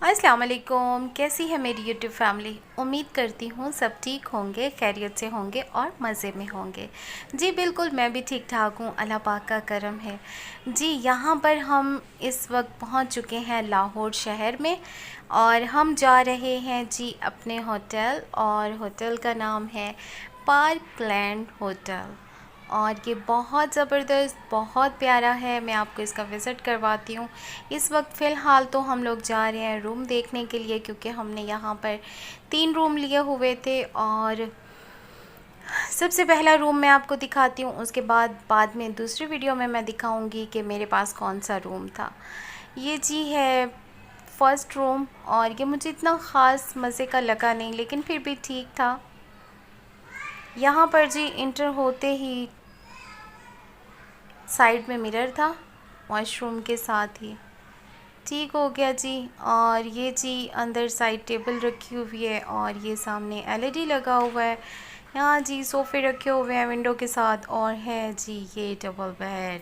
अस्सलाम वालेकुम। कैसी है मेरी यूट्यूब फैमिली। उम्मीद करती हूँ सब ठीक होंगे, खैरियत से होंगे और मज़े में होंगे। जी बिल्कुल, मैं भी ठीक ठाक हूँ, अल्लाह पाक का करम है। जी यहाँ पर हम इस वक्त पहुँच चुके हैं लाहौर शहर में और हम जा रहे हैं जी अपने होटल, और होटल का नाम है पार्कलैंड होटल। और ये बहुत ज़बरदस्त, बहुत प्यारा है। मैं आपको इसका विज़िट करवाती हूँ। इस वक्त फ़िलहाल तो हम लोग जा रहे हैं रूम देखने के लिए, क्योंकि हमने यहाँ पर 3 रूम लिए हुए थे। और सबसे पहला रूम मैं आपको दिखाती हूँ, उसके बाद में दूसरी वीडियो में मैं दिखाऊंगी कि मेरे पास कौन सा रूम था। ये जी है फ़र्स्ट रूम, और ये मुझे इतना ख़ास मज़े का लगा नहीं, लेकिन फिर भी ठीक था। यहाँ पर जी इंटर होते ही साइड में मिरर था, वॉशरूम के साथ ही। ठीक हो गया जी। और ये जी अंदर साइड टेबल रखी हुई है, और ये सामने एलईडी लगा हुआ है। यहाँ जी सोफ़े रखे हुए हैं विंडो के साथ, और है जी ये डबल बेड।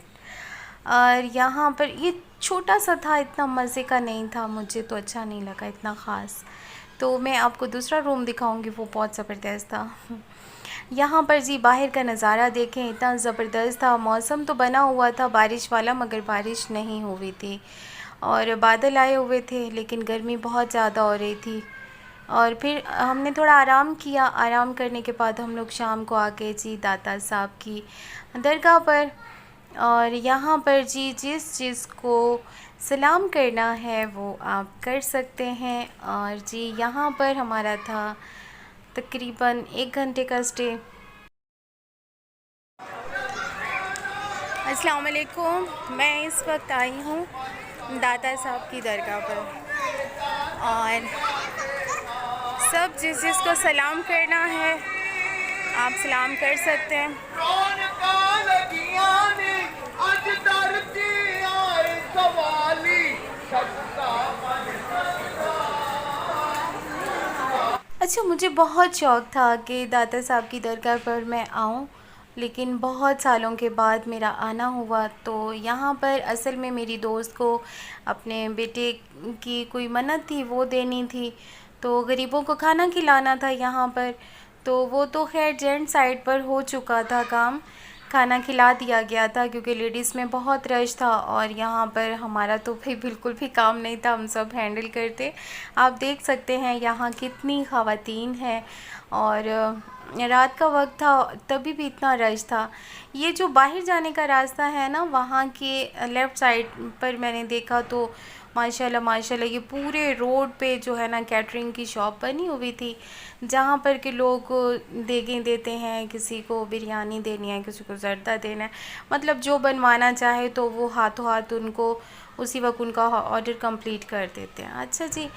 और यहाँ पर ये छोटा सा था, इतना मज़े का नहीं था, मुझे तो अच्छा नहीं लगा इतना ख़ास। तो मैं आपको दूसरा रूम दिखाऊंगी, वो बहुत ज़बरदस्त था। यहाँ पर जी बाहर का नज़ारा देखें, इतना ज़बरदस्त था। मौसम तो बना हुआ था बारिश वाला, मगर बारिश नहीं हुई थी, और बादल आए हुए थे, लेकिन गर्मी बहुत ज़्यादा हो रही थी। और फिर हमने थोड़ा आराम किया। आराम करने के बाद हम लोग शाम को आ गए जी दाता साहब की दरगाह पर। और यहाँ पर जी जिस चीज़ को सलाम करना है वो आप कर सकते हैं। और जी यहाँ पर हमारा था तकरीबन 1 घंटे का स्टे। अस्सलाम वालेकुम। मैं इस वक्त आई हूँ दाता साहब की दरगाह पर, और सब जिसको सलाम करना है आप सलाम कर सकते हैं। अच्छा, मुझे बहुत शौक़ था कि दाता साहब की दरगाह पर मैं आऊँ, लेकिन बहुत सालों के बाद मेरा आना हुआ। तो यहाँ पर असल में मेरी दोस्त को अपने बेटे की कोई मन्नत थी, वो देनी थी, तो गरीबों को खाना खिलाना था यहाँ पर। तो वो तो खैर जेंट्स साइड पर हो चुका था काम, खाना खिला दिया गया था, क्योंकि लेडीज़ में बहुत रश था। और यहाँ पर हमारा तो भाई बिल्कुल भी काम नहीं था, हम सब हैंडल करते। आप देख सकते हैं यहाँ कितनी ख़वातीन हैं, और रात का वक्त था तभी भी इतना रश था। ये जो बाहर जाने का रास्ता है ना, वहाँ के लेफ़्ट साइड पर मैंने देखा तो माशाल्लाह माशाल्लाह ये पूरे रोड पे जो है ना कैटरिंग की शॉप बनी हुई थी, जहाँ पर के लोग देगें देते हैं, किसी को बिरयानी देनी है, किसी को ज़र्दा देना है, मतलब जो बनवाना चाहे तो वो हाथों हाथ उनको उसी वक्त उनका ऑर्डर कंप्लीट कर देते हैं। अच्छा जी,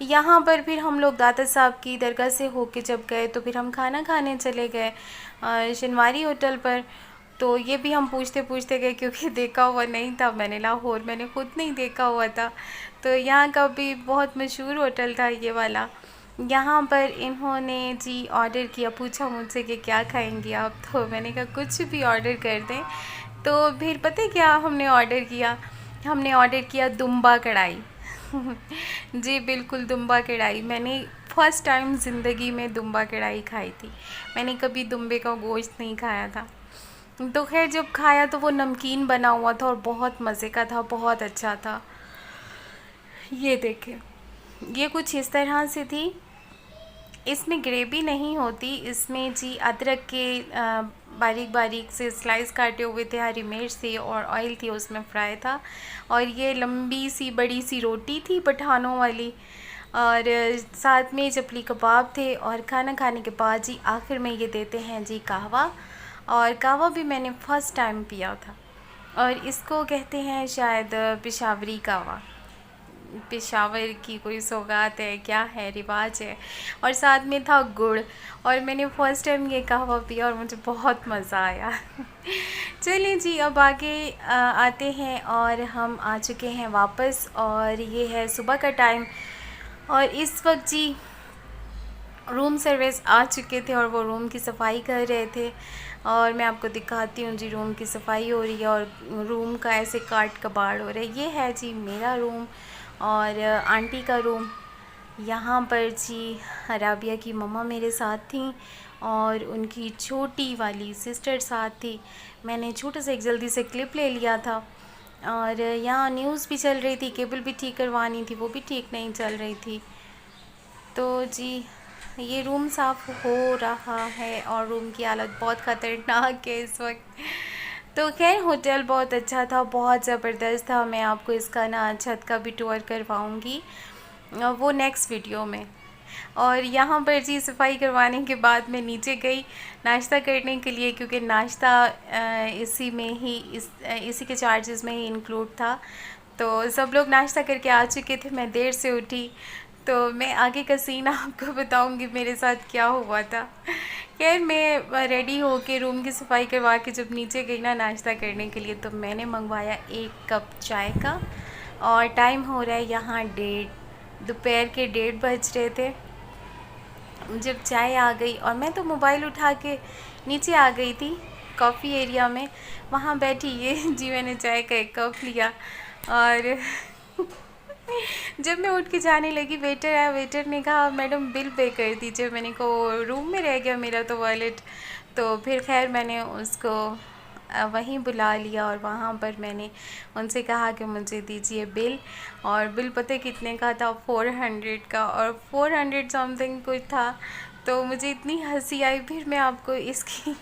यहाँ पर फिर हम लोग दाता साहब की दरगाह से होके जब गए तो फिर हम खाना खाने चले गए शनवारी होटल पर। तो ये भी हम पूछते पूछते गए, क्योंकि देखा हुआ नहीं था मैंने, लाहौर मैंने ख़ुद नहीं देखा हुआ था। तो यहाँ का भी बहुत मशहूर होटल था ये वाला। यहाँ पर इन्होंने जी ऑर्डर किया, पूछा मुझसे कि क्या खाएंगी आप, तो मैंने कहा कुछ भी ऑर्डर कर दें। तो फिर पता है क्या हमने ऑर्डर किया? हमने ऑर्डर किया दुम्बा कढ़ाई। जी बिल्कुल, दुम्बा कढ़ाई। मैंने फ़र्स्ट टाइम ज़िंदगी में दुम्बा कढ़ाई खाई थी। मैंने कभी दुम्बे का गोश्त नहीं खाया था। तो खैर जब खाया तो वो नमकीन बना हुआ था और बहुत मज़े का था, बहुत अच्छा था। ये देखें, ये कुछ इस तरह से थी। इसमें ग्रेवी नहीं होती, इसमें जी अदरक के बारीक बारीक से स्लाइस काटे हुए थे, हरी मिर्च थी और ऑयल थी, उसमें फ्राई था। और ये लंबी सी बड़ी सी रोटी थी पठानों वाली, और साथ में चपली कबाब थे। और खाना खाने के बाद जी आखिर में ये देते हैं जी कहवा, और कहवा भी मैंने फ़र्स्ट टाइम पिया था। और इसको कहते हैं शायद पेशावरी कहवा, पेशावर की कोई सौगात है, क्या है, रिवाज है। और साथ में था गुड़, और मैंने फ़र्स्ट टाइम ये कहवा पिया और मुझे बहुत मज़ा आया। चलिए जी, अब आगे आते हैं, और हम आ चुके हैं वापस, और ये है सुबह का टाइम। और इस वक्त जी रूम सर्विस आ चुके थे और वो रूम की सफाई कर रहे थे। और मैं आपको दिखाती हूँ जी, रूम की सफाई हो रही है और रूम का ऐसे काट कबाड़ हो रहा है। ये है जी मेरा रूम, और आंटी का रूम। यहाँ पर जी राबिया की मम्मा मेरे साथ थी और उनकी छोटी वाली सिस्टर साथ थी। मैंने छोटा सा एक जल्दी से क्लिप ले लिया था। और यहाँ न्यूज़ भी चल रही थी, केबल भी ठीक करवानी थी, वो भी ठीक नहीं चल रही थी। तो जी ये रूम साफ़ हो रहा है और रूम की हालत बहुत ख़तरनाक है इस वक्त। तो खैर होटल बहुत अच्छा था, बहुत ज़बरदस्त था। मैं आपको इसका ना छत का भी टूर करवाऊँगी, वो नेक्स्ट वीडियो में। और यहाँ पर जी सफाई करवाने के बाद मैं नीचे गई नाश्ता करने के लिए, क्योंकि नाश्ता इसी में ही इसी के चार्जेस में ही इंक्लूड था। तो सब लोग नाश्ता करके आ चुके थे, मैं देर से उठी। तो मैं आगे का सीन आपको बताऊंगी मेरे साथ क्या हुआ था। खैर मैं रेडी होके रूम की सफाई करवा के जब नीचे गई ना नाश्ता करने के लिए, तो मैंने मंगवाया 1 कप चाय का। और टाइम हो रहा है यहाँ 1:30, दोपहर के 1:30 बज रहे थे जब चाय आ गई। और मैं तो मोबाइल उठा के नीचे आ गई थी कॉफ़ी एरिया में, वहाँ बैठी ये जी मैंने चाय का 1 कप लिया। और जब मैं उठ के जाने लगी, वेटर आया, वेटर ने कहा मैडम बिल पे कर दीजिए। मैंने कहा रूम में रह गया मेरा तो वॉलेट। तो फिर खैर मैंने उसको वहीं बुला लिया और वहाँ पर मैंने उनसे कहा कि मुझे दीजिए बिल। और बिल पता है कितने का था? 400 का, और 400 समथिंग कुछ था। तो मुझे इतनी हंसी आई। फिर मैं आपको इसकी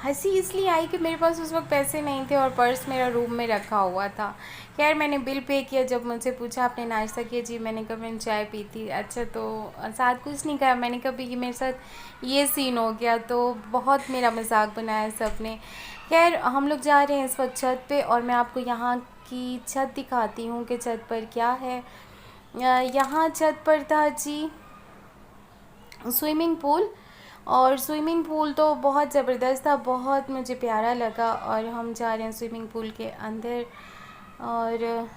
हंसी इसलिए आई कि मेरे पास उस वक्त पैसे नहीं थे और पर्स मेरा रूम में रखा हुआ था। खैर मैंने बिल पे किया। जब मुझसे पूछा आपने नाश्ता किया? जी मैंने कहा मैंने चाय पी थी। अच्छा, तो साथ कुछ नहीं कहा? मैंने कहा कि मेरे साथ ये सीन हो गया। तो बहुत मेरा मजाक बनाया सब ने। खैर हम लोग जा रहे हैं इस वक्त छत पे, और मैं आपको यहाँ की छत दिखाती हूँ कि छत पर क्या है। यहाँ छत पर था जी स्विमिंग पूल। और स्विमिंग पूल तो बहुत ज़बरदस्त था, बहुत मुझे प्यारा लगा। और हम जा रहे हैं स्विमिंग पूल के अंदर। और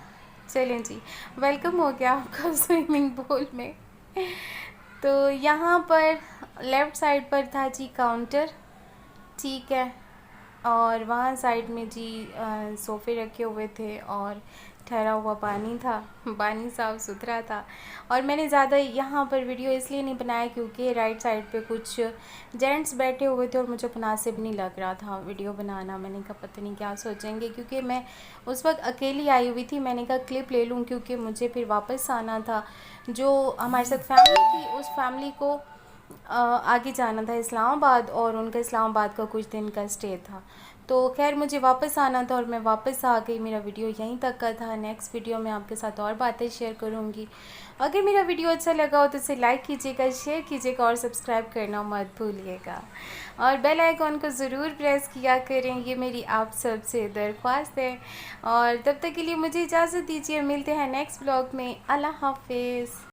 चलें जी, वेलकम हो गया आपका स्विमिंग पूल में। तो यहाँ पर लेफ़्ट साइड पर था जी काउंटर, ठीक है। और वहाँ साइड में जी सोफ़े रखे हुए थे और ठहरा हुआ पानी था। पानी साफ़ सुथरा था। और मैंने ज़्यादा यहाँ पर वीडियो इसलिए नहीं बनाया क्योंकि राइट साइड पे कुछ जेंट्स बैठे हुए थे और मुझे मुनासिब नहीं लग रहा था वीडियो बनाना। मैंने कहा पता नहीं क्या सोचेंगे, क्योंकि मैं उस वक्त अकेली आई हुई थी। मैंने कहा क्लिप ले लूँ क्योंकि मुझे फिर वापस आना था। जो हमारे साथ फैमिली थी उस फैमिली को आगे जाना था इस्लामाबाद, और उनका इस्लामाबाद का कुछ दिन का स्टे था। तो खैर मुझे वापस आना था और मैं वापस आ गई। मेरा वीडियो यहीं तक का था। नेक्स्ट वीडियो में आपके साथ और बातें शेयर करूँगी। अगर मेरा वीडियो अच्छा लगा हो तो इसे लाइक कीजिएगा, शेयर कीजिएगा और सब्सक्राइब करना मत भूलिएगा। और बेल आइकॉन को ज़रूर प्रेस किया करें, ये मेरी आप सबसे दरख्वास्त है। और तब तक के लिए मुझे इजाज़त दीजिए, मिलते हैं नेक्स्ट ब्लॉग में। अल्लाह हाफिज़।